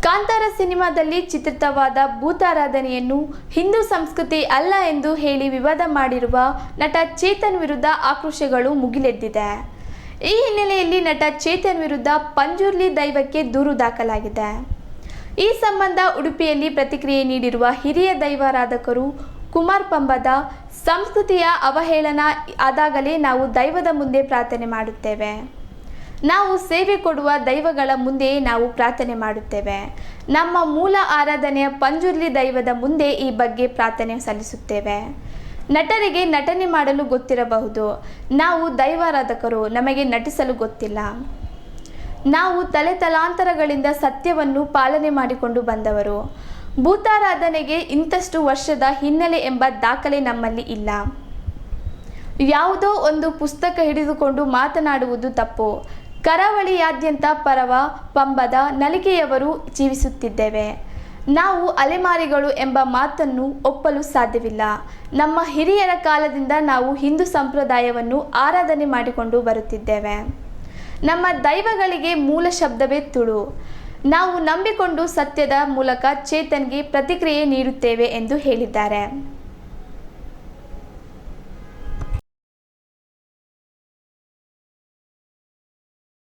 ಕಾಂತಾರ ಸಿನಿಮಾದಲ್ಲಿ ಚಿತ್ರಿತವಾದ ಭೂತಾರಾಧನೆಯನ್ನು ಹಿಂದೂ ಸಂಸ್ಕೃತಿ ಅಲ್ಲ ಎಂದು ಹೇಳಿ ವಿವಾದ ಮಾಡಿರುವ ನಟ ಚೇತನ್ ವಿರುದ್ಧ ಆಕ್ರೋಶಗಳು ಮುಗಿಲೆದ್ದಿದೆ. ಈ ಹಿನ್ನೆಲೆಯಲ್ಲಿ ನಟ ಚೇತನ್ ವಿರುದ್ಧ ಪಂಜುರ್ಲಿ ದೈವಕ್ಕೆ ದೂರು ದಾಖಲಾಗಿದೆ. ಈ ಸಂಬಂಧ ಉಡುಪಿಯಲ್ಲಿ ಪ್ರತಿಕ್ರಿಯೆ ನೀಡಿರುವ ಹಿರಿಯ ದೈವಾರಾಧಕರು ಕುಮಾರ್ ಪಂಬದ, ಸಂಸ್ಕೃತಿಯ ಅವಹೇಳನ ಆದಾಗಲೇ ನಾವು ದೈವದ ಮುಂದೆ ಪ್ರಾರ್ಥನೆ ಮಾಡುತ್ತೇವೆ. ನಾವು ಸೇವೆ ಕೊಡುವ ದೈವಗಳ ಮುಂದೆಯೇ ನಾವು ಪ್ರಾರ್ಥನೆ ಮಾಡುತ್ತೇವೆ. ನಮ್ಮ ಮೂಲ ಆರಾಧನೆಯ ಪಂಜುರ್ಲಿ ದೈವದ ಮುಂದೆ ಈ ಬಗ್ಗೆ ಪ್ರಾರ್ಥನೆ ಸಲ್ಲಿಸುತ್ತೇವೆ. ನಟರಿಗೆ ನಟನೆ ಮಾಡಲು ಗೊತ್ತಿರಬಹುದು. ನಾವು ದೈವಾರಾಧಕರು, ನಮಗೆ ನಟಿಸಲು ಗೊತ್ತಿಲ್ಲ. ನಾವು ತಲೆತಲಾಂತರಗಳಿಂದ ಸತ್ಯವನ್ನು ಪಾಲನೆ ಮಾಡಿಕೊಂಡು ಬಂದವರು. ಭೂತಾರಾಧನೆಗೆ ಇಂತಷ್ಟು ವರ್ಷದ ಹಿನ್ನೆಲೆ ಎಂಬ ದಾಖಲೆ ನಮ್ಮಲ್ಲಿ ಇಲ್ಲ. ಯಾವುದೋ ಒಂದು ಪುಸ್ತಕ ಹಿಡಿದುಕೊಂಡು ಮಾತನಾಡುವುದು ತಪ್ಪು. ಕರಾವಳಿಯಾದ್ಯಂತ ಪರವ, ಪಂಬದ, ನಲಿಕೆಯವರು ಜೀವಿಸುತ್ತಿದ್ದೇವೆ. ನಾವು ಅಲೆಮಾರಿಗಳು ಎಂಬ ಮಾತನ್ನು ಒಪ್ಪಲು ಸಾಧ್ಯವಿಲ್ಲ. ನಮ್ಮ ಹಿರಿಯರ ಕಾಲದಿಂದ ನಾವು ಹಿಂದೂ ಸಂಪ್ರದಾಯವನ್ನು ಆರಾಧನೆ ಮಾಡಿಕೊಂಡು ಬರುತ್ತಿದ್ದೇವೆ. ನಮ್ಮ ದೈವಗಳಿಗೆ ಮೂಲ ಶಬ್ದವೇ ತುಳು. ನಾವು ನಂಬಿಕೊಂಡು ಸತ್ಯದ ಮೂಲಕ ಚೇತನ್ಗೆ ಪ್ರತಿಕ್ರಿಯೆ ನೀಡುತ್ತೇವೆ ಎಂದು ಹೇಳಿದ್ದಾರೆ.